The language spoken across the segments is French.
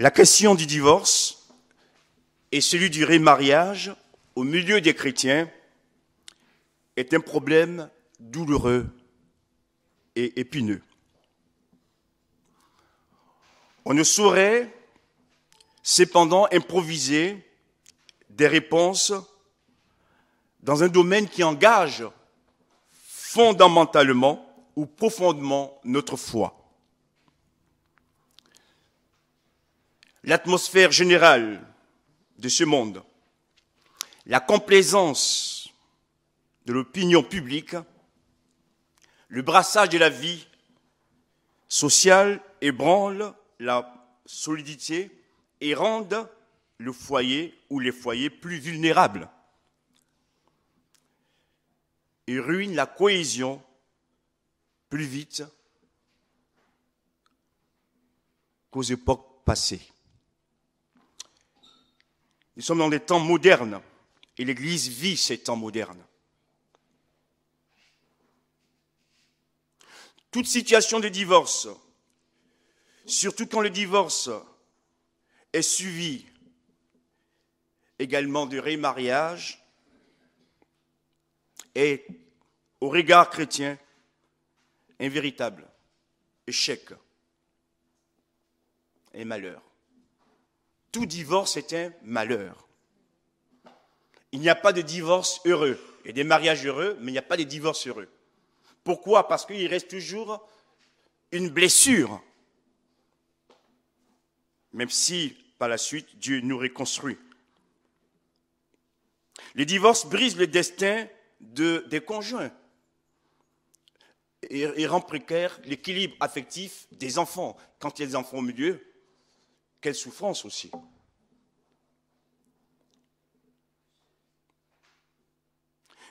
La question du divorce et celui du remariage au milieu des chrétiens est un problème douloureux et épineux. On ne saurait cependant improviser des réponses dans un domaine qui engage fondamentalement ou profondément notre foi. L'atmosphère générale de ce monde, la complaisance de l'opinion publique, le brassage de la vie sociale ébranlent la solidité et rendent le foyer ou les foyers plus vulnérables et ruinent la cohésion plus vite qu'aux époques passées. Nous sommes dans des temps modernes et l'Église vit ces temps modernes. Toute situation de divorce, surtout quand le divorce est suivi également de remariage, est, au regard chrétien, un véritable échec et malheur. Tout divorce est un malheur. Il n'y a pas de divorce heureux. Il y a des mariages heureux, mais il n'y a pas de divorce heureux. Pourquoi? Parce qu'il reste toujours une blessure, même si, par la suite, Dieu nous reconstruit. Les divorces brisent le destin des conjoints et rend précaire l'équilibre affectif des enfants. Quand il y a des enfants au milieu, quelle souffrance aussi.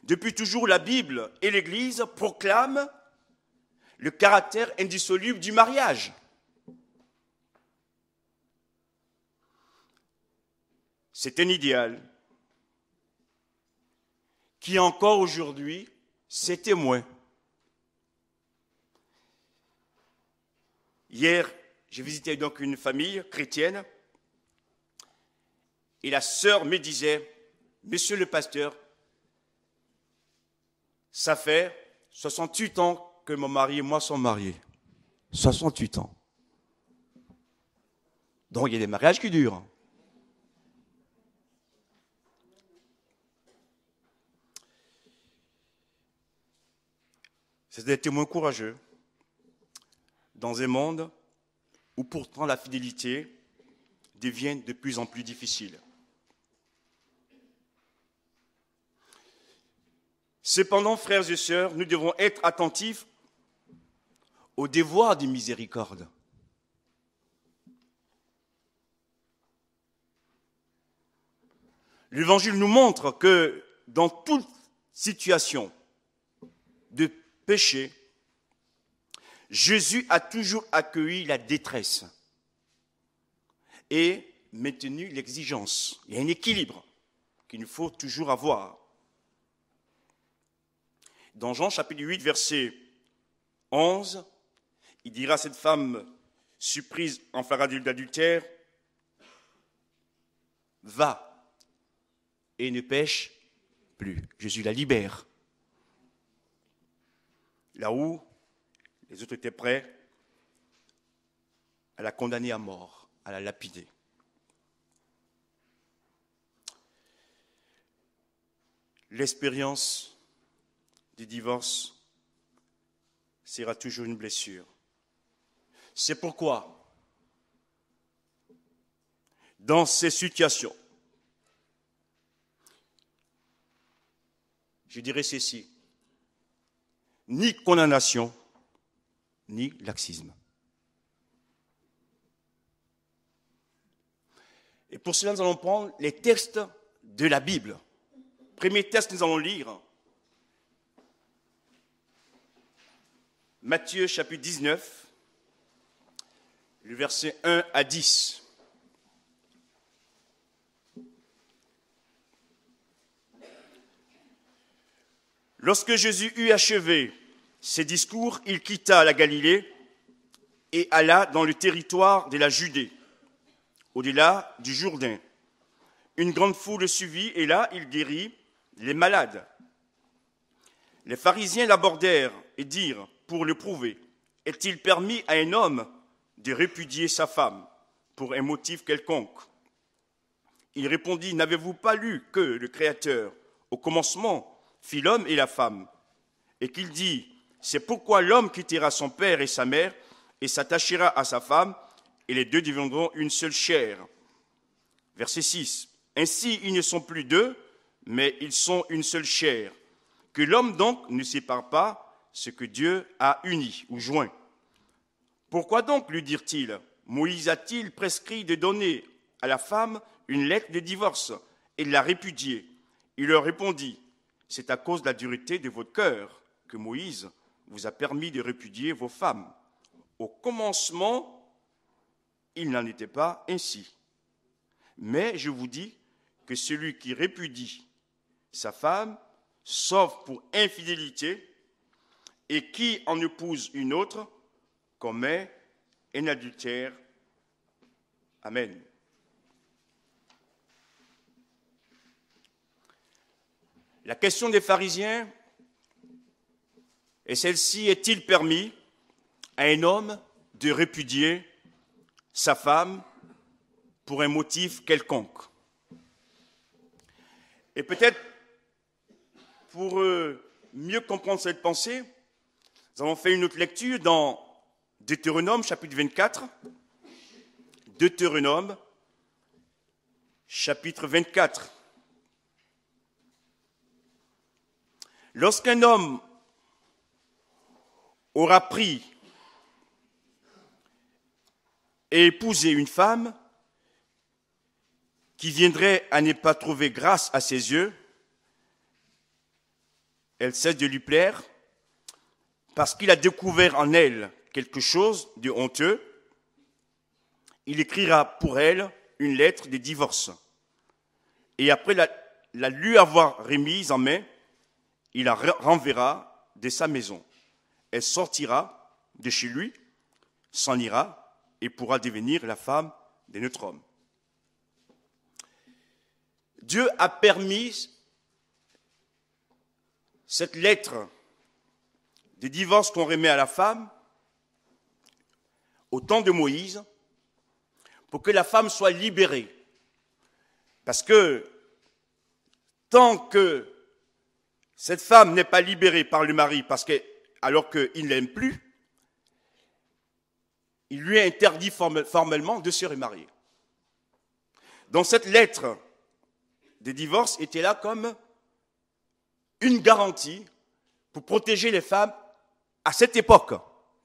Depuis toujours, la Bible et l'Église proclament le caractère indissoluble du mariage. C'est un idéal qui encore aujourd'hui s'est témoin. Hier, j'ai visité donc une famille chrétienne et la sœur me disait, « Monsieur le pasteur, ça fait 68 ans que mon mari et moi sommes mariés. 68 ans. Donc il y a des mariages qui durent. C'est des témoins courageux dans un monde où pourtant la fidélité devient de plus en plus difficile. Cependant, frères et sœurs, nous devons être attentifs au devoir de miséricorde. L'Évangile nous montre que dans toute situation de péché, Jésus a toujours accueilli la détresse et maintenu l'exigence. Il y a un équilibre qu'il faut toujours avoir. Dans Jean chapitre 8, verset 11, il dira à cette femme surprise en flagrant d'adultère, « Va et ne pêche plus. » Jésus la libère. Là où les autres étaient prêts à la condamner à mort, à la lapider. L'expérience du divorce sera toujours une blessure. C'est pourquoi, dans ces situations, je dirais ceci, ni condamnation, ni laxisme. Et pour cela, nous allons prendre les textes de la Bible. Premier texte que nous allons lire, Matthieu chapitre 19, le verset 1 à 10. Lorsque Jésus eut achevé ses discours, il quitta la Galilée et alla dans le territoire de la Judée, au-delà du Jourdain. Une grande foule le suivit et là, il guérit les malades. Les pharisiens l'abordèrent et dirent, pour le prouver, est-il permis à un homme de répudier sa femme pour un motif quelconque? Il répondit, n'avez-vous pas lu que le Créateur, au commencement, fit l'homme et la femme, et qu'il dit, c'est pourquoi l'homme quittera son père et sa mère et s'attachera à sa femme, et les deux deviendront une seule chair. Verset 6. Ainsi, ils ne sont plus deux, mais ils sont une seule chair. Que l'homme donc ne sépare pas ce que Dieu a uni ou joint. Pourquoi donc, lui dirent-ils, Moïse a-t-il prescrit de donner à la femme une lettre de divorce et de la répudier? Il leur répondit, c'est à cause de la dureté de votre cœur que Moïse vous a permis de répudier vos femmes. Au commencement, il n'en était pas ainsi. Mais je vous dis que celui qui répudie sa femme, sauf pour infidélité, et qui en épouse une autre, commet un adultère. Amen. La question des pharisiens est celle-ci, est-il permis à un homme de répudier sa femme pour un motif quelconque? Et peut-être pour mieux comprendre cette pensée, nous avons fait une autre lecture dans Deutéronome chapitre 24. Deutéronome chapitre 24. Lorsqu'un homme aura pris et épousé une femme qui viendrait à ne pas trouver grâce à ses yeux, elle cesse de lui plaire parce qu'il a découvert en elle quelque chose de honteux. Il écrira pour elle une lettre de divorce. Et après la lui avoir remise en main, il la renverra de sa maison. Elle sortira de chez lui, s'en ira et pourra devenir la femme d'un autre homme. Dieu a permis cette lettre de divorce qu'on remet à la femme au temps de Moïse pour que la femme soit libérée. Parce que tant que cette femme n'est pas libérée par le mari alors qu'il ne l'aime plus, il lui est interdit formellement de se remarier. Donc cette lettre de divorce était là comme une garantie pour protéger les femmes à cette époque.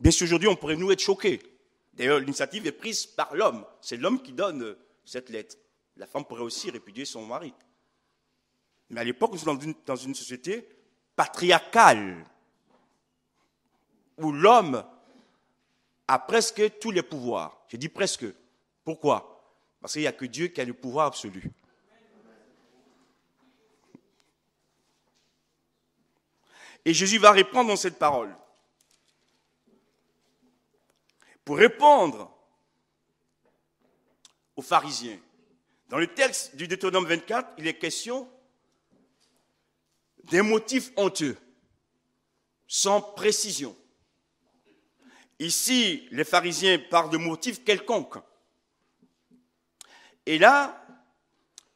Bien sûr, aujourd'hui, on pourrait nous être choqués. D'ailleurs, l'initiative est prise par l'homme. C'est l'homme qui donne cette lettre. La femme pourrait aussi répudier son mari. Mais à l'époque, nous sommes dans une société patriarcale où l'homme a presque tous les pouvoirs. Je dis presque. Pourquoi? Parce qu'il n'y a que Dieu qui a le pouvoir absolu. Et Jésus va répondre dans cette parole. Pour répondre aux pharisiens. Dans le texte du Deutéronome 24, il est question des motifs honteux, sans précision. Ici, les pharisiens parlent de motifs quelconques. Et là,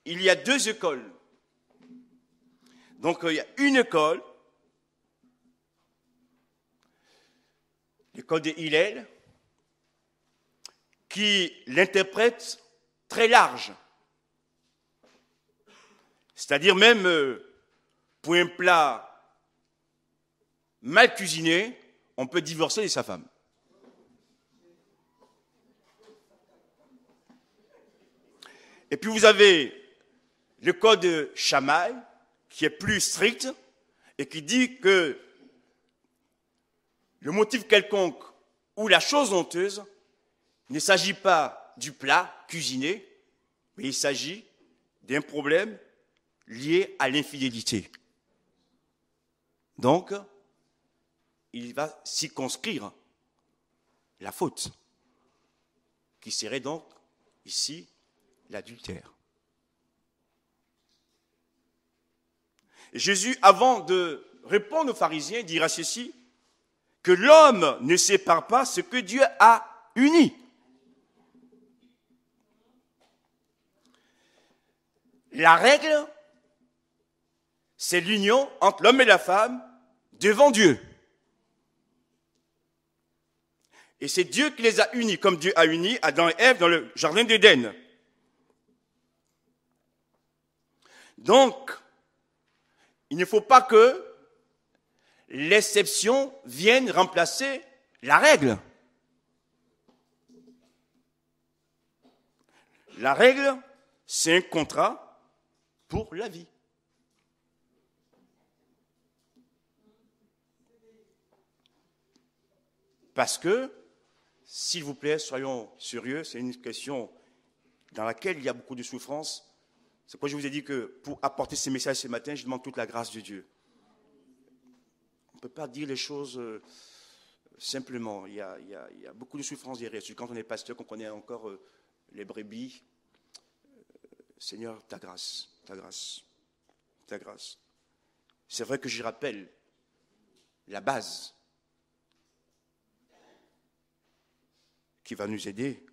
il y a deux écoles. Donc, il y a une école, l'école de Hillel, qui l'interprète très large. C'est-à-dire même pour un plat mal cuisiné, on peut divorcer de sa femme. Et puis vous avez le code Shammai, qui est plus strict et qui dit que le motif quelconque ou la chose honteuse ne s'agit pas du plat cuisiné, mais il s'agit d'un problème lié à l'infidélité. Donc, il va circonscrire la faute, qui serait donc ici l'adultère. Jésus, avant de répondre aux pharisiens, dira ceci, que l'homme ne sépare pas ce que Dieu a uni. La règle, c'est l'union entre l'homme et la femme devant Dieu. Et c'est Dieu qui les a unis, comme Dieu a uni Adam et Ève dans le jardin d'Éden. Donc, il ne faut pas que l'exception vienne remplacer la règle. La règle, c'est un contrat pour la vie. Parce que, s'il vous plaît, soyons sérieux, c'est une question dans laquelle il y a beaucoup de souffrance. C'est pourquoi je vous ai dit que pour apporter ces messages ce matin, je demande toute la grâce de Dieu. On ne peut pas dire les choses simplement. Il y a beaucoup de souffrance derrière. Quand on est pasteur, qu'on connaît encore les brebis, Seigneur, ta grâce, ta grâce, ta grâce. C'est vrai que je rappelle la base qui va nous aider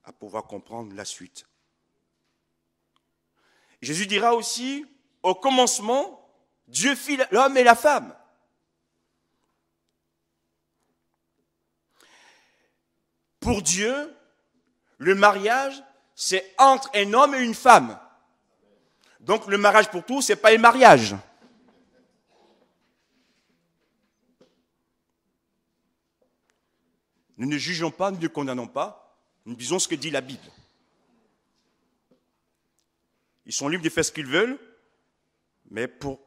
à pouvoir comprendre la suite. Jésus dira aussi, au commencement, Dieu fit l'homme et la femme. Pour Dieu, le mariage, c'est entre un homme et une femme. Donc le mariage pour tous, ce n'est pas un mariage. Nous ne jugeons pas, nous ne condamnons pas, nous disons ce que dit la Bible. Ils sont libres de faire ce qu'ils veulent, mais pour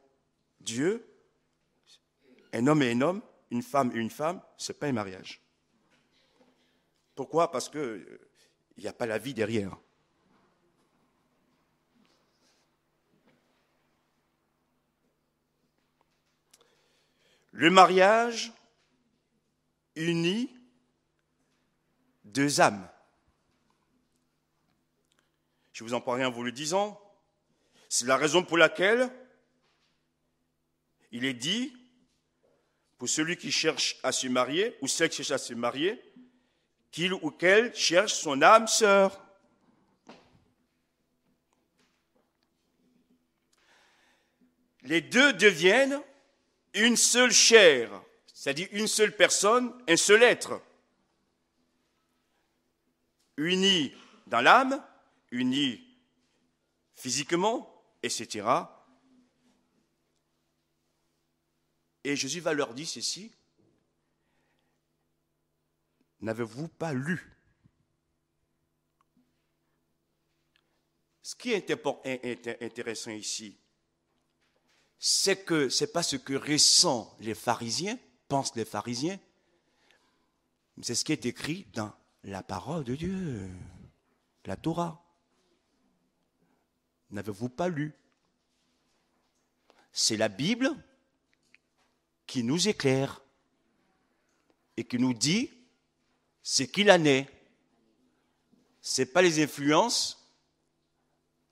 Dieu, un homme et un homme, une femme et une femme, ce n'est pas un mariage. Pourquoi? Parce qu'il n'y a pas la vie derrière. Le mariage unit deux âmes. Je vous en parlerai en vous le disant. C'est la raison pour laquelle il est dit, pour celui qui cherche à se marier, ou celle qui cherche à se marier, qu'il ou qu'elle cherche son âme sœur. Les deux deviennent une seule chair, c'est-à-dire une seule personne, un seul être. Unis dans l'âme, unis physiquement, etc. Et Jésus va leur dire ceci. N'avez-vous pas lu? Ce qui est intéressant ici, c'est que ce n'est pas ce que ressentent les pharisiens, pensent les pharisiens, mais c'est ce qui est écrit dans la parole de Dieu, la Torah. N'avez-vous pas lu? C'est la Bible qui nous éclaire et qui nous dit ce qu'il en est. Ce n'est pas les influences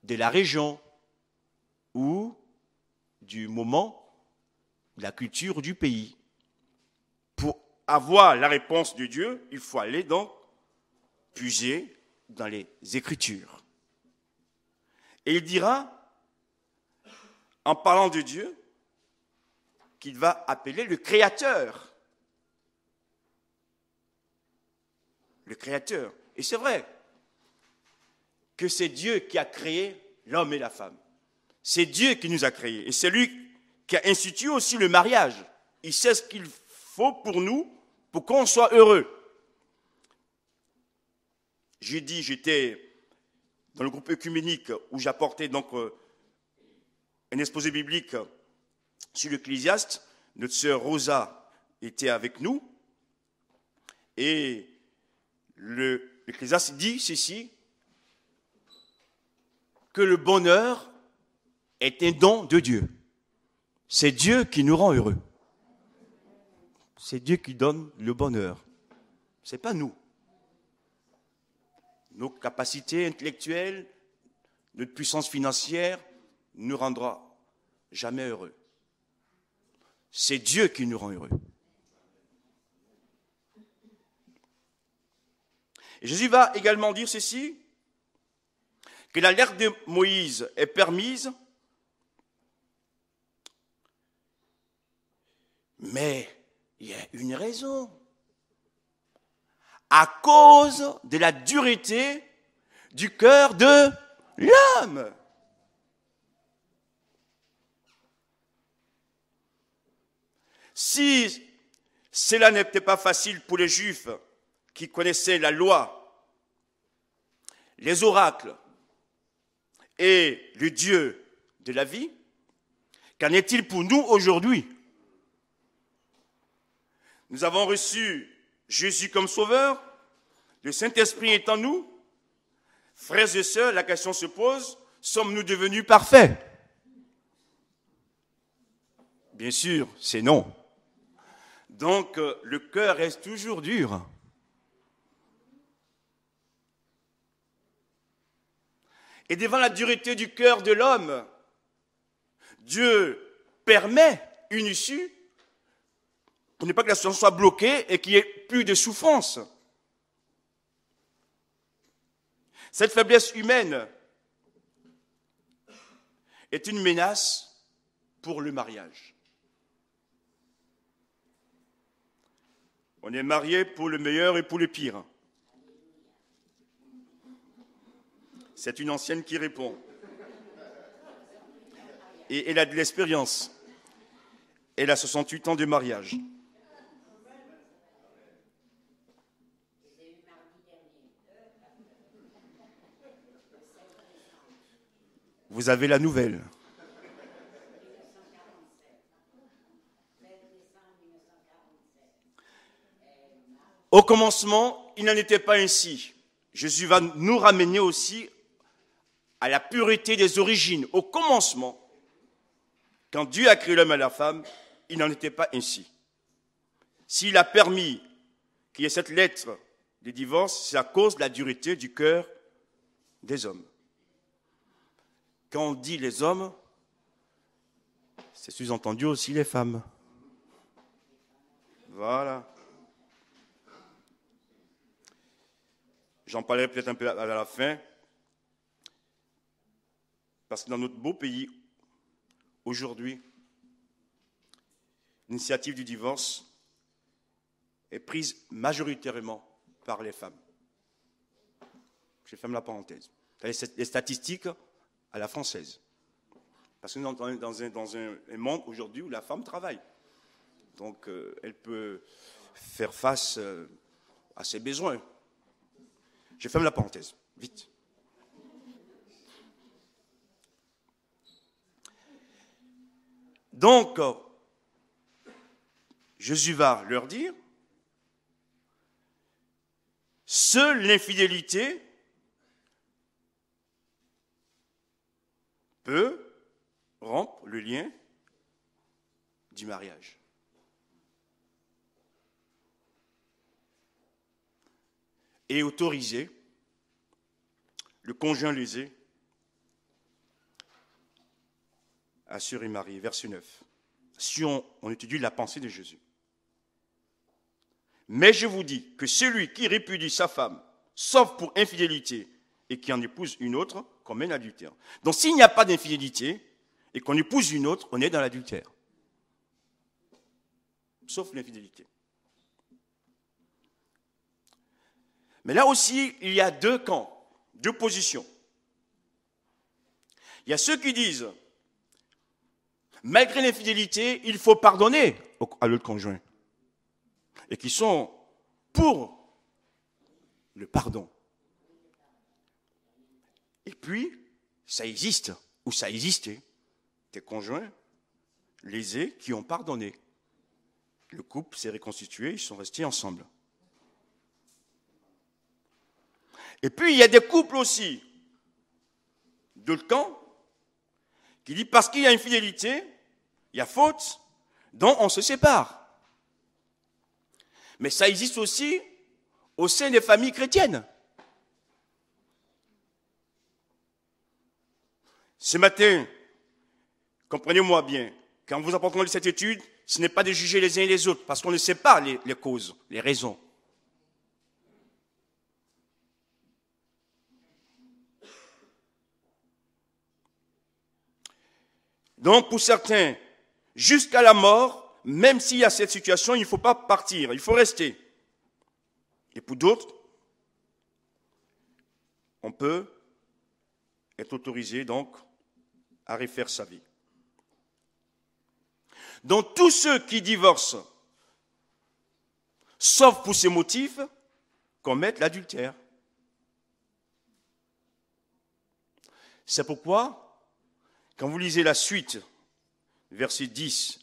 de la région ou du moment, de la culture du pays. Pour avoir la réponse de Dieu, il faut aller donc puiser dans les Écritures. Et il dira, en parlant de Dieu, qu'il va appeler le Créateur. Le Créateur. Et c'est vrai que c'est Dieu qui a créé l'homme et la femme. C'est Dieu qui nous a créés. Et c'est lui qui a institué aussi le mariage. Il sait ce qu'il faut pour nous, pour qu'on soit heureux. Jeudi, j'étais dans le groupe œcuménique où j'apportais donc un exposé biblique sur l'Ecclésiaste. Notre sœur Rosa était avec nous. Et l'Ecclésiaste dit ceci, que le bonheur est un don de Dieu. C'est Dieu qui nous rend heureux. C'est Dieu qui donne le bonheur. Ce n'est pas nous. Nos capacités intellectuelles, notre puissance financière ne nous rendra jamais heureux. C'est Dieu qui nous rend heureux. Et Jésus va également dire ceci, que l'alerte de Moïse est permise, mais il y a une raison. À cause de la dureté du cœur de l'homme. Si cela n'était pas facile pour les Juifs qui connaissaient la loi, les oracles et le Dieu de la vie, qu'en est-il pour nous aujourd'hui? Nous avons reçu Jésus comme sauveur, le Saint-Esprit est en nous. Frères et sœurs, la question se pose, sommes-nous devenus parfaits? Bien sûr, c'est non. Donc, le cœur reste toujours dur. Et devant la dureté du cœur de l'homme, Dieu permet une issue pour ne pas que la situation soit bloquée et qu'il n'y ait plus de souffrance. Cette faiblesse humaine est une menace pour le mariage. On est marié pour le meilleur et pour le pire. C'est une ancienne qui répond. Et elle a de l'expérience. Elle a 68 ans de mariage. Vous avez la nouvelle. Au commencement, il n'en était pas ainsi. Jésus va nous ramener aussi à la pureté des origines. Au commencement, quand Dieu a créé l'homme et la femme, il n'en était pas ainsi. S'il a permis qu'il y ait cette lettre de divorce, c'est à cause de la dureté du cœur des hommes. Quand on dit les hommes, c'est sous-entendu aussi les femmes. Voilà. J'en parlerai peut-être un peu à la fin. Parce que dans notre beau pays, aujourd'hui, l'initiative du divorce est prise majoritairement par les femmes. Je ferme la parenthèse. Les statistiques à la française. Parce que nous sommes dans un monde aujourd'hui où la femme travaille. Donc, elle peut faire face à ses besoins. Je ferme la parenthèse. Vite. Donc, Jésus va leur dire, seule l'infidélité peut rompre le lien du mariage. Et autoriser le conjoint lésé à se remarier. Verset 9. Si on étudie la pensée de Jésus. Mais je vous dis que celui qui répudie sa femme, sauf pour infidélité, et qui en épouse une autre, commet l'adultère. Donc s'il n'y a pas d'infidélité, et qu'on épouse une autre, on est dans l'adultère. Sauf l'infidélité. Mais là aussi, il y a deux camps, deux positions. Il y a ceux qui disent, malgré l'infidélité, il faut pardonner à l'autre conjoint. Et qui sont pour le pardon. Et puis, ça existe, ou ça existait, des conjoints lésés qui ont pardonné. Le couple s'est reconstitué, ils sont restés ensemble. Et puis, il y a des couples aussi, d'autres camps, qui disent parce qu'il y a infidélité, il y a faute, donc on se sépare. Mais ça existe aussi au sein des familles chrétiennes. Ce matin, comprenez-moi bien, quand vous apprendrez cette étude, ce n'est pas de juger les uns et les autres, parce qu'on ne sait pas les causes, les raisons. Donc, pour certains, jusqu'à la mort, même s'il y a cette situation, il ne faut pas partir, il faut rester. Et pour d'autres, on peut être autorisé donc à refaire sa vie. Donc, tous ceux qui divorcent, sauf pour ces motifs, commettent l'adultère. C'est pourquoi, quand vous lisez la suite, verset 10,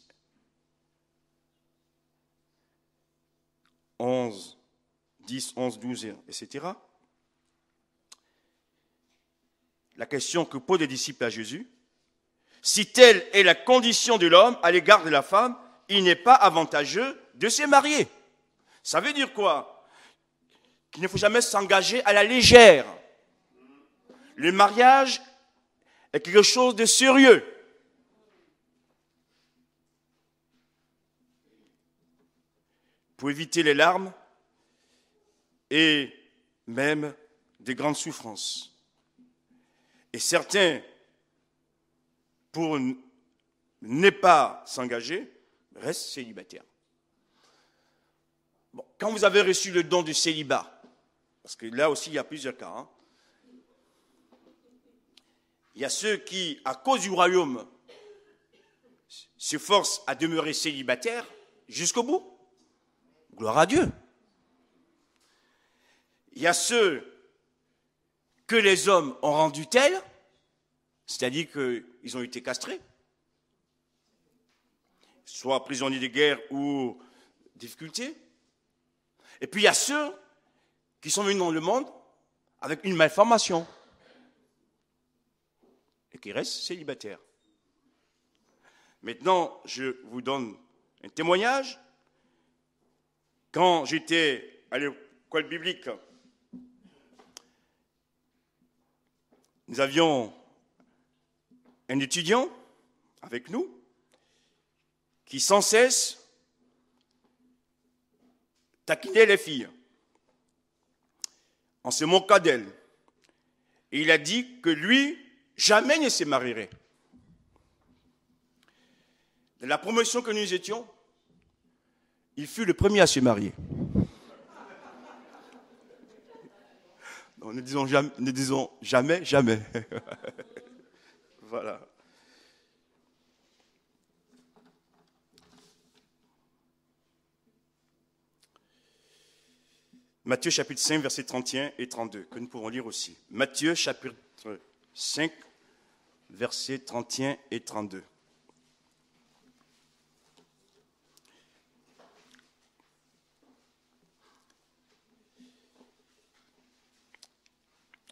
11, 10, 11, 12, etc., la question que posent les disciples à Jésus, si telle est la condition de l'homme à l'égard de la femme, il n'est pas avantageux de se marier. Ça veut dire quoi? Qu'il ne faut jamais s'engager à la légère. Le mariage est quelque chose de sérieux. Pour éviter les larmes et même des grandes souffrances. Et certains, pour ne pas s'engager, restent célibataires. Bon, quand vous avez reçu le don du célibat, parce que là aussi il y a plusieurs cas, hein, il y a ceux qui, à cause du royaume, se forcent à demeurer célibataires jusqu'au bout. Gloire à Dieu. Il y a ceux que les hommes ont rendus tels, c'est-à-dire qu'ils ont été castrés, soit prisonniers de guerre ou difficultés. Et puis il y a ceux qui sont venus dans le monde avec une malformation et qui restent célibataires. Maintenant, je vous donne un témoignage. Quand j'étais à l'école biblique, nous avions un étudiant avec nous qui sans cesse taquinait les filles en se moquant d'elles. Et il a dit que lui, jamais ne se marierait. De la promotion que nous étions, il fut le premier à se marier. Non, ne disons jamais, jamais. Voilà. Matthieu chapitre 5, versets 31 et 32, que nous pouvons lire aussi. Matthieu chapitre 5, versets 31 et 32.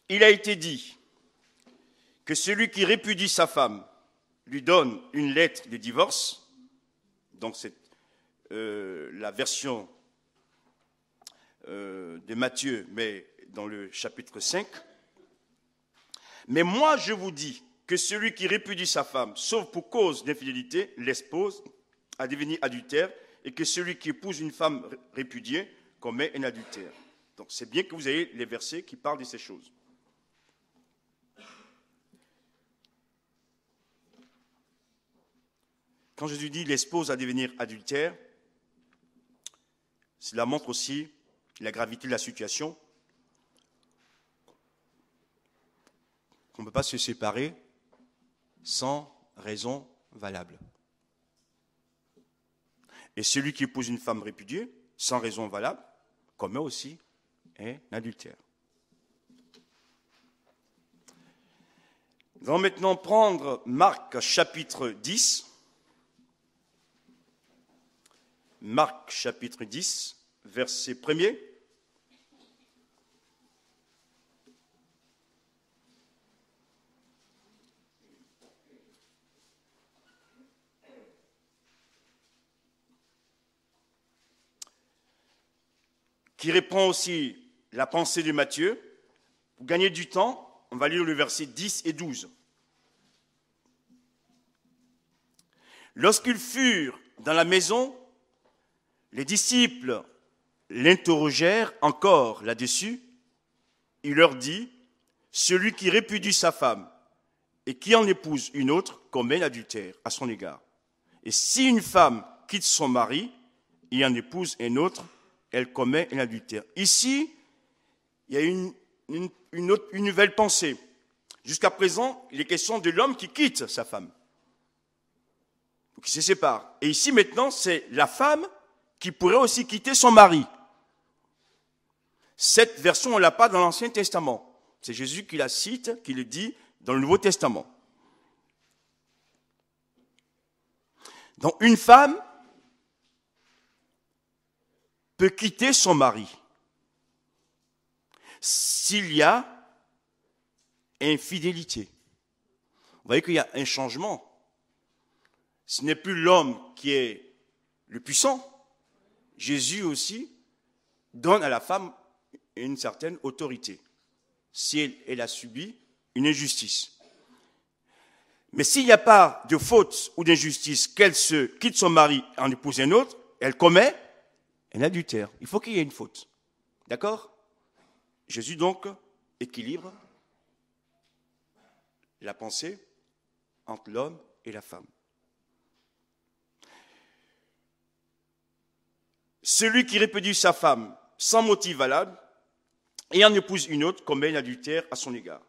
Il a été dit que celui qui répudie sa femme lui donne une lettre de divorce, donc c'est la version de Matthieu, mais dans le chapitre 5. Mais moi je vous dis que celui qui répudie sa femme, sauf pour cause d'infidélité, l'expose à devenir adultère, et que celui qui épouse une femme répudiée commet un adultère. Donc c'est bien que vous ayez les versets qui parlent de ces choses. Quand Jésus dit l'expose à devenir adultère, cela montre aussi la gravité de la situation. On ne peut pas se séparer sans raison valable. Et celui qui épouse une femme répudiée, sans raison valable, commet aussi un adultère. Nous allons maintenant prendre Marc chapitre 10. Marc chapitre 10, verset 1er. Qui reprend aussi la pensée de Matthieu. Pour gagner du temps, on va lire le verset 10 et 12. Lorsqu'ils furent dans la maison, les disciples l'interrogèrent encore là-dessus. Il leur dit, celui qui répudie sa femme et qui en épouse une autre commet l'adultère à son égard. Et si une femme quitte son mari et en épouse un autre, elle commet un adultère. Ici, il y a une nouvelle pensée. Jusqu'à présent, il est question de l'homme qui quitte sa femme, qui se sépare. Et ici, maintenant, c'est la femme qui pourrait aussi quitter son mari. Cette version, on ne l'a pas dans l'Ancien Testament. C'est Jésus qui la cite, qui le dit dans le Nouveau Testament. Donc, une femme peut quitter son mari s'il y a infidélité. Vous voyez qu'il y a un changement. Ce n'est plus l'homme qui est le puissant. Jésus aussi donne à la femme une certaine autorité si elle a subi une injustice. Mais s'il n'y a pas de faute ou d'injustice, qu'elle se quitte son mari et en épouse un autre, elle commet un adultère. Il faut qu'il y ait une faute. D'accord? Jésus donc équilibre la pensée entre l'homme et la femme. Celui qui répudie sa femme sans motif valable et en épouse une autre commet un adultère à son égard.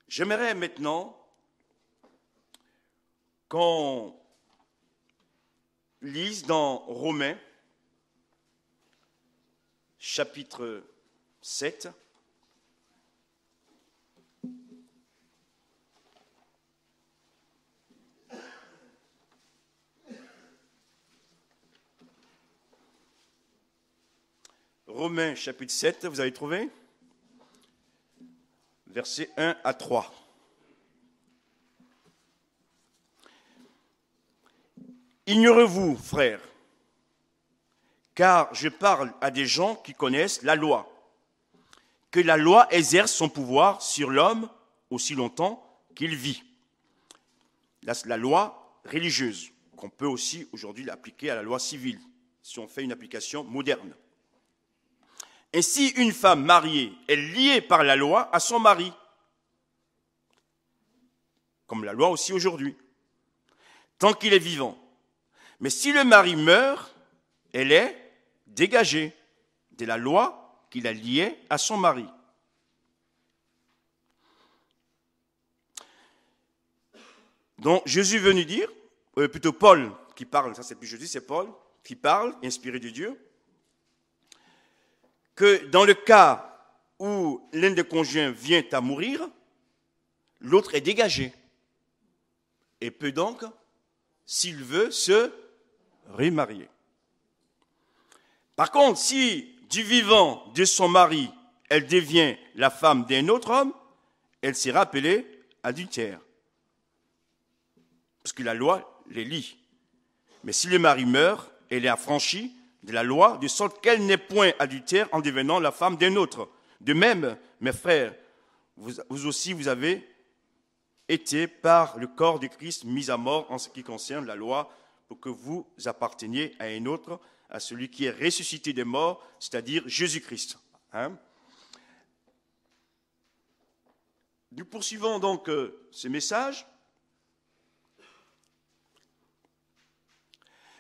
J'aimerais maintenant qu'on lise dans Romains, chapitre 7. Romains, chapitre 7, vous avez trouvé? Versets 1 à 3. Ignorez-vous, frères, car je parle à des gens qui connaissent la loi, que la loi exerce son pouvoir sur l'homme aussi longtemps qu'il vit. La loi religieuse, qu'on peut aussi aujourd'hui l'appliquer à la loi civile, si on fait une application moderne. Ainsi, une femme mariée est liée par la loi à son mari, comme la loi aussi aujourd'hui, tant qu'il est vivant. Mais si le mari meurt, elle est dégagée de la loi qui la liait à son mari. Donc Jésus est venu dire, plutôt Paul qui parle, ça c'est plus Jésus, c'est Paul qui parle, inspiré de Dieu, que dans le cas où l'un des conjoints vient à mourir, l'autre est dégagé et peut donc, s'il veut, se remarier. Par contre, si du vivant de son mari, elle devient la femme d'un autre homme, elle sera appelée adultère. Parce que la loi les lie. Mais si le mari meurt, elle est affranchie de la loi, de sorte qu'elle n'est point adultère en devenant la femme d'un autre. De même, mes frères, vous aussi, vous avez été par le corps de Christ mis à mort en ce qui concerne la loi, pour que vous apparteniez à un autre, à celui qui est ressuscité des morts, c'est-à-dire Jésus-Christ. Nous poursuivons donc ce message.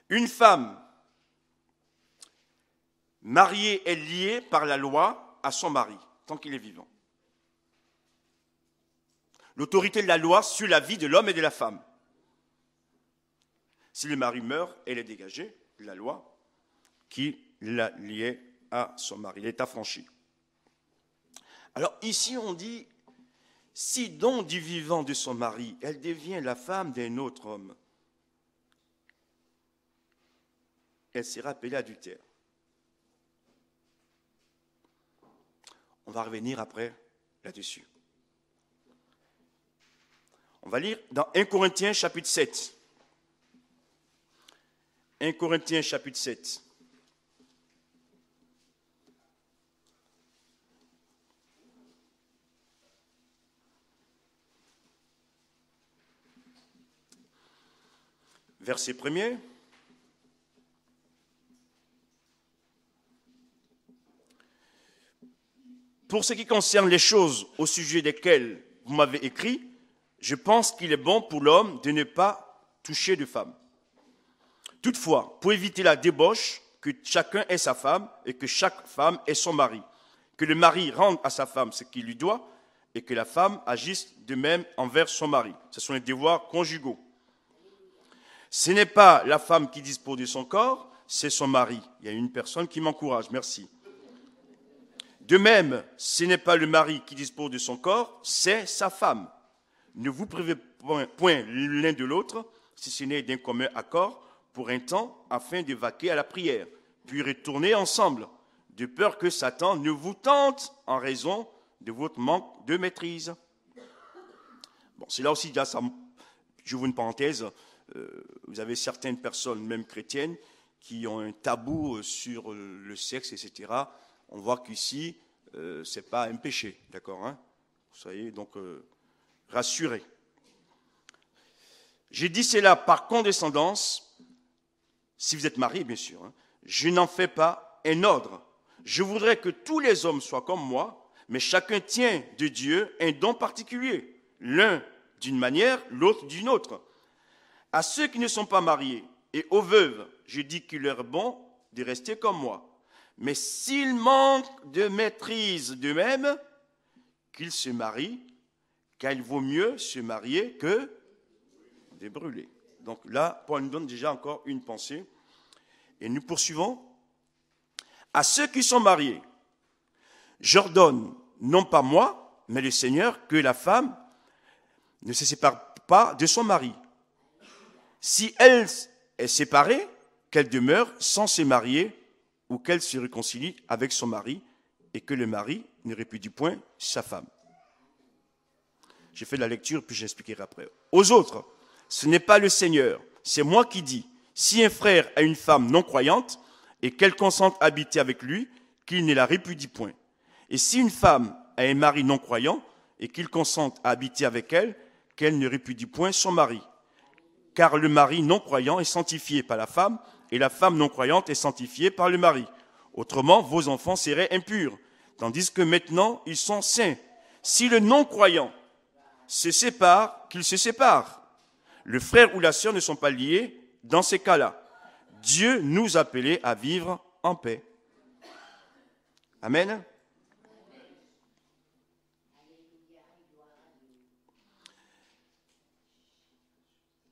Une femme mariée est liée par la loi à son mari, tant qu'il est vivant. L'autorité de la loi sur la vie de l'homme et de la femme. Si le mari meurt, elle est dégagée de la loi qui la liait à son mari. Elle est affranchie. Alors ici on dit, si donc du vivant de son mari, elle devient la femme d'un autre homme, elle sera appelée adultère. On va revenir après là-dessus. On va lire dans 1 Corinthiens chapitre 7. 1 Corinthiens chapitre 7. verset 1er. Pour ce qui concerne les choses au sujet desquelles vous m'avez écrit, je pense qu'il est bon pour l'homme de ne pas toucher de femme. Toutefois, pour éviter la débauche, que chacun ait sa femme et que chaque femme ait son mari. Que le mari rende à sa femme ce qu'il lui doit et que la femme agisse de même envers son mari. Ce sont les devoirs conjugaux. Ce n'est pas la femme qui dispose de son corps, c'est son mari. Il y a une personne qui m'encourage, merci. De même, ce n'est pas le mari qui dispose de son corps, c'est sa femme. Ne vous privez point l'un de l'autre, si ce n'est d'un commun accord, pour un temps, afin de vaquer à la prière, puis retourner ensemble, de peur que Satan ne vous tente en raison de votre manque de maîtrise. Bon, c'est là aussi, j'ouvre une parenthèse, vous avez certaines personnes, même chrétiennes, qui ont un tabou sur le sexe, etc. On voit qu'ici, ce n'est pas un péché, d'accord, hein? Soyez donc rassurés. J'ai dit cela par condescendance, si vous êtes marié, bien sûr, hein, je n'en fais pas un ordre. Je voudrais que tous les hommes soient comme moi, mais chacun tient de Dieu un don particulier, l'un d'une manière, l'autre d'une autre. À ceux qui ne sont pas mariés et aux veuves, je dis qu'il leur est bon de rester comme moi. Mais s'ils manquent de maîtrise d'eux-mêmes, qu'ils se marient, car il vaut mieux se marier que de brûler. Donc là, Paul nous donne déjà encore une pensée. Et nous poursuivons. À ceux qui sont mariés, j'ordonne, non pas moi, mais le Seigneur, que la femme ne se sépare pas de son mari. Si elle est séparée, qu'elle demeure sans se marier ou qu'elle se réconcilie avec son mari et que le mari ne répudie point sa femme. J'ai fait la lecture, puis j'expliquerai après. Aux autres, ce n'est pas le Seigneur, c'est moi qui dis. Si un frère a une femme non croyante et qu'elle consente à habiter avec lui, qu'il ne la répudie point. Et si une femme a un mari non croyant et qu'il consente à habiter avec elle, qu'elle ne répudie point son mari. Car le mari non croyant est sanctifié par la femme et la femme non croyante est sanctifiée par le mari. Autrement, vos enfants seraient impurs, tandis que maintenant ils sont saints. Si le non croyant se sépare, qu'il se sépare. Le frère ou la sœur ne sont pas liés dans ces cas-là. Dieu nous appelait à vivre en paix. Amen.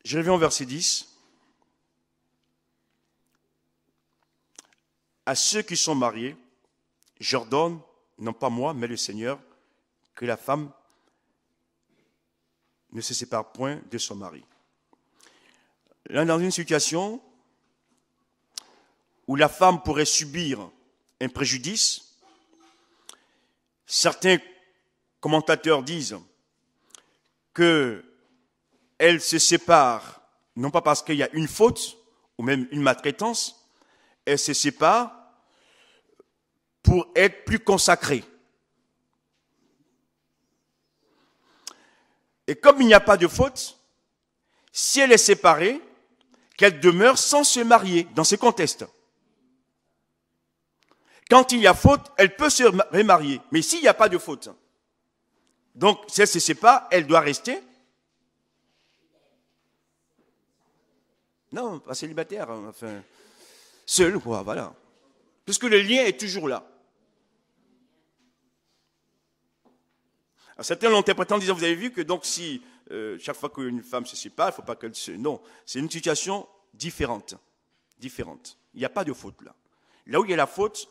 Je reviens au verset 10. À ceux qui sont mariés, j'ordonne, non pas moi, mais le Seigneur, que la femme ne se sépare point de son mari. Là, dans une situation où la femme pourrait subir un préjudice, certains commentateurs disent qu'elle se sépare, non pas parce qu'il y a une faute ou même une maltraitance, elle se sépare pour être plus consacrée. Et comme il n'y a pas de faute, si elle est séparée, qu'elle demeure sans se marier dans ce contexte. Quand il y a faute, elle peut se remarier. Mais s'il n'y a pas de faute, donc si elle se sépare, elle doit rester. Non, pas célibataire, enfin, seule, quoi, voilà. Puisque le lien est toujours là. Alors, certains l'ont interprété en disant, vous avez vu que donc si chaque fois qu'une femme se sépare, il ne faut pas qu'elle se... Non, c'est une situation différente. Différente. Il n'y a pas de faute là. Là où il y a la faute,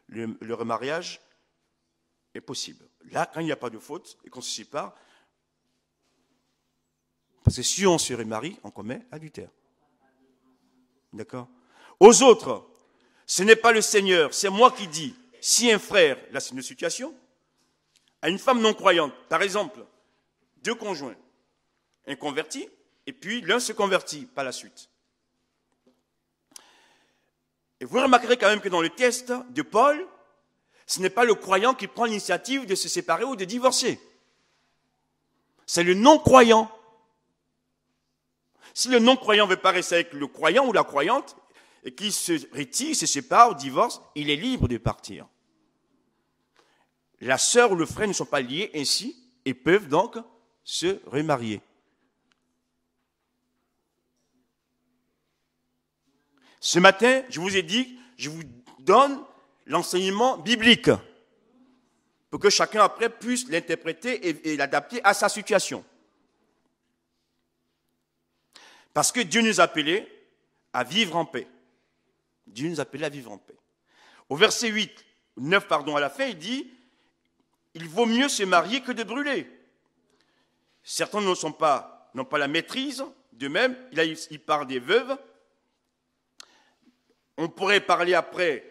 le remariage est possible. Là, quand il n'y a pas de faute et qu'on se sépare, parce que si on se remarie, on commet adultère. D'accord? Aux autres, ce n'est pas le Seigneur, c'est moi qui dis. Si un frère, là c'est une situation, à une femme non croyante, par exemple, deux conjoints, un converti, et puis l'un se convertit par la suite. Et vous remarquerez quand même que dans le texte de Paul, ce n'est pas le croyant qui prend l'initiative de se séparer ou de divorcer. C'est le non-croyant. Si le non-croyant ne veut pas rester avec le croyant ou la croyante, et qu'il se retire, se sépare, divorce, il est libre de partir. La sœur ou le frère ne sont pas liés ainsi et peuvent donc se remarier. Ce matin, je vous ai dit, je vous donne l'enseignement biblique pour que chacun après puisse l'interpréter et l'adapter à sa situation. Parce que Dieu nous a appelés à vivre en paix. Dieu nous a appelés à vivre en paix. Au verset 9 à la fin, il dit, il vaut mieux se marier que de brûler. Certains n'ont pas la maîtrise. De même, il parle des veuves. On pourrait parler après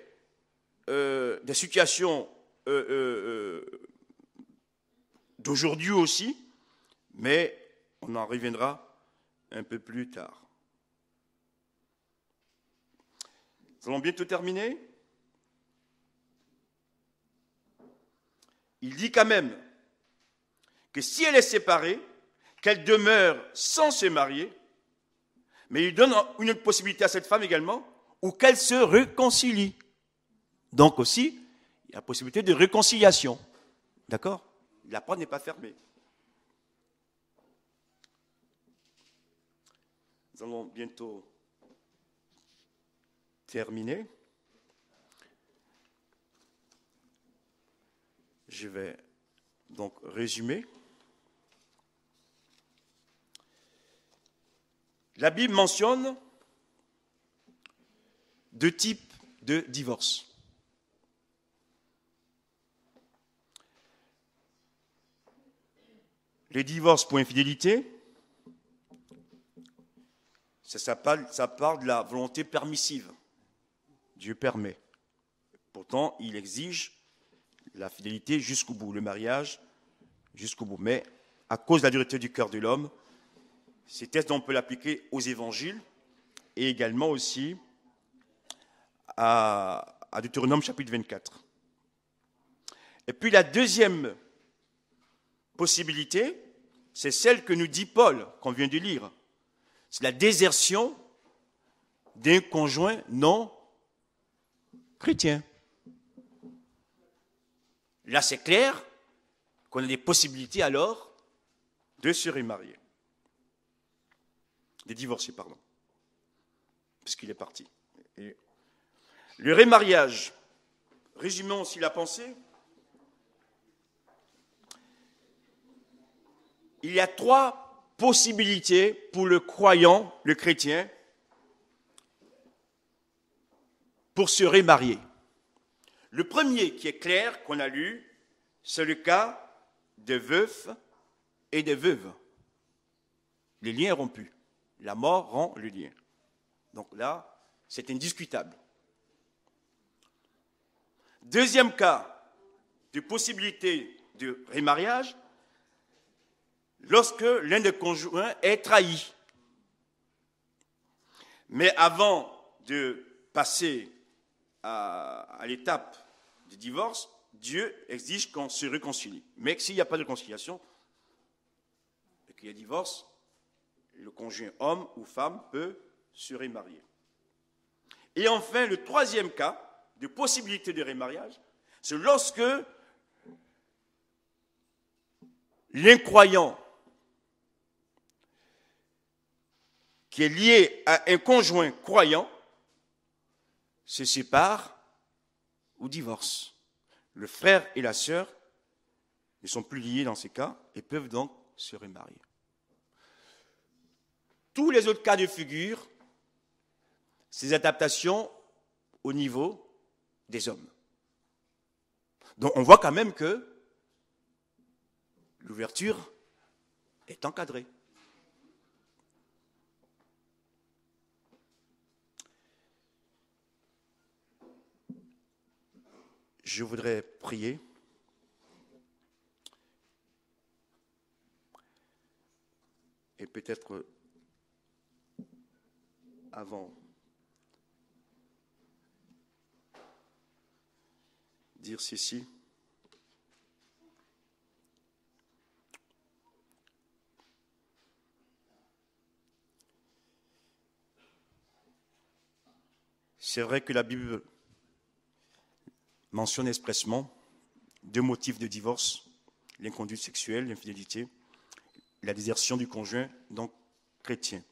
des situations d'aujourd'hui aussi, mais on en reviendra un peu plus tard. Nous allons bientôt terminer. Il dit quand même que si elle est séparée, qu'elle demeure sans se marier, mais il donne une possibilité à cette femme également, ou qu'elle se réconcilie. Donc aussi, il y a la possibilité de réconciliation. D'accord? La porte n'est pas fermée. Nous allons bientôt terminer. Je vais donc résumer. La Bible mentionne 2 types de divorce. Le divorce pour infidélité, ça parle de la volonté permissive. Dieu permet. Pourtant, il exige la fidélité jusqu'au bout, le mariage jusqu'au bout. Mais à cause de la dureté du cœur de l'homme, ces textes, on peut l'appliquer aux évangiles et également aussi à Deutéronome chapitre 24. Et puis la deuxième possibilité, c'est celle que nous dit Paul, qu'on vient de lire. C'est la désertion d'un conjoint non chrétien. Là, c'est clair qu'on a des possibilités alors de se remarier. De divorcer, pardon. Puisqu'il est parti. Et le remariage, résumons aussi la pensée. Il y a 3 possibilités pour le croyant, le chrétien, pour se remarier. Le premier qui est clair, qu'on a lu, c'est le cas des veufs et des veuves. Les liens rompus. La mort rend le lien. Donc là, c'est indiscutable. Deuxième cas de possibilité de remariage, lorsque l'un des conjoints est trahi. Mais avant de passer à l'étape du divorce, Dieu exige qu'on se réconcilie. Mais s'il n'y a pas de réconciliation, et qu'il y a divorce, le conjoint homme ou femme peut se remarier. Et enfin, le troisième cas de possibilité de remariage, c'est lorsque l'incroyant qui est lié à un conjoint croyant se sépare ou divorce. Le frère et la sœur ne sont plus liés dans ces cas et peuvent donc se remarier. Tous les autres cas de figure, ces adaptations au niveau des hommes. Donc on voit quand même que l'ouverture est encadrée. Je voudrais prier. Et peut-être avant dire ceci. C'est vrai que la Bible mentionne expressement 2 motifs de divorce, l'inconduite sexuelle, l'infidélité, la désertion du conjoint, donc chrétien.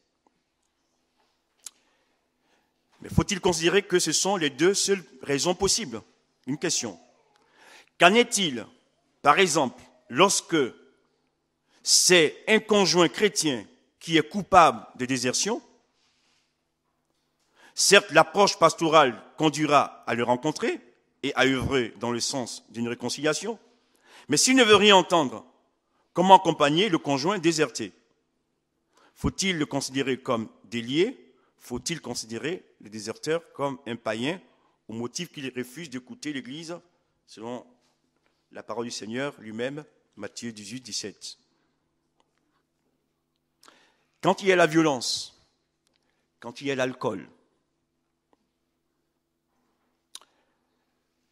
Mais faut-il considérer que ce sont les 2 seules raisons possibles? Une question. Qu'en est-il, par exemple, lorsque c'est un conjoint chrétien qui est coupable de désertion? Certes, l'approche pastorale conduira à le rencontrer et à œuvrer dans le sens d'une réconciliation. Mais s'il ne veut rien entendre, comment accompagner le conjoint déserté? Faut-il le considérer comme délié? Faut-il considérer le déserteur comme un païen au motif qu'il refuse d'écouter l'Église selon la parole du Seigneur lui-même, Matthieu 18, 17. Quand il y a la violence, quand il y a l'alcool,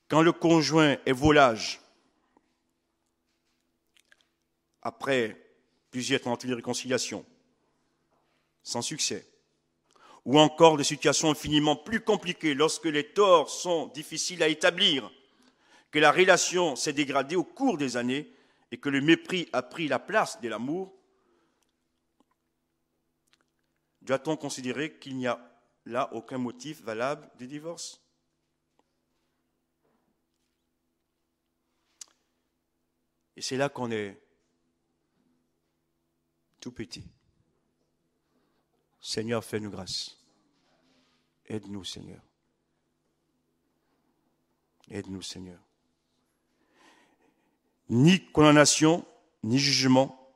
quand le conjoint est volage, après plusieurs tentatives de réconciliation, sans succès, ou encore des situations infiniment plus compliquées lorsque les torts sont difficiles à établir, que la relation s'est dégradée au cours des années et que le mépris a pris la place de l'amour, doit-on considérer qu'il n'y a là aucun motif valable de divorce? Et c'est là qu'on est tout petit. Seigneur, fais-nous grâce. Aide-nous, Seigneur. Aide-nous, Seigneur. Ni condamnation, ni jugement,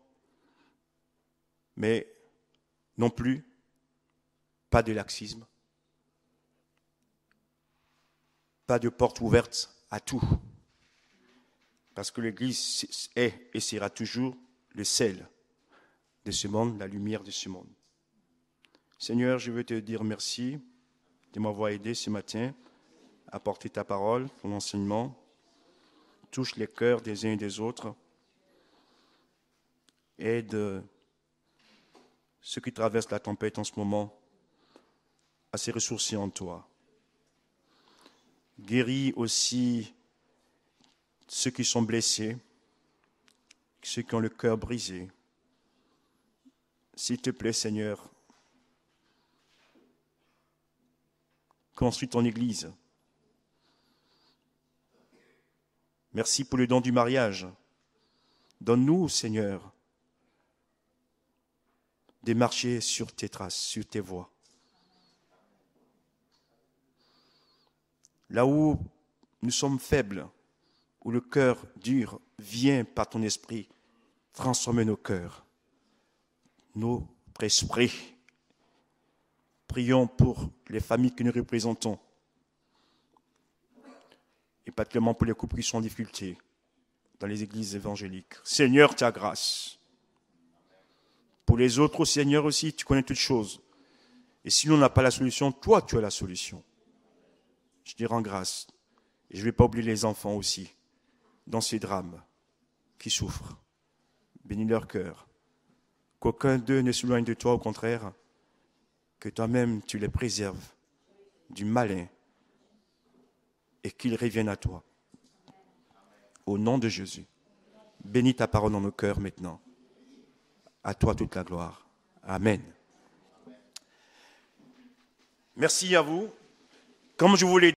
mais non plus pas de laxisme, pas de porte ouverte à tout. Parce que l'Église est et sera toujours le sel de ce monde, la lumière de ce monde. Seigneur, je veux te dire merci de m'avoir aidé ce matin à porter ta parole, ton enseignement. Touche les cœurs des uns et des autres. Aide ceux qui traversent la tempête en ce moment à se ressourcer en toi. Guéris aussi ceux qui sont blessés, ceux qui ont le cœur brisé. S'il te plaît, Seigneur, construis ton Église. Merci pour le don du mariage. Donne-nous, Seigneur, de marcher sur tes traces, sur tes voies. Là où nous sommes faibles, où le cœur dur, viens par ton esprit transformer nos cœurs, notre esprit. Prions pour les familles que nous représentons et particulièrement pour les couples qui sont en difficulté dans les églises évangéliques. Seigneur, ta grâce. Pour les autres, Seigneur aussi, tu connais toutes choses. Et si nous n'a pas la solution, toi, tu as la solution. Je te rends grâce. Et je ne vais pas oublier les enfants aussi, dans ces drames, qui souffrent. Bénis leur cœur. Qu'aucun d'eux ne s'éloigne de toi, au contraire, que toi-même tu les préserves du malin et qu'ils reviennent à toi. Au nom de Jésus, bénis ta parole dans nos cœurs maintenant. À toi toute la gloire. Amen. Merci à vous. Comme je vous l'ai dit,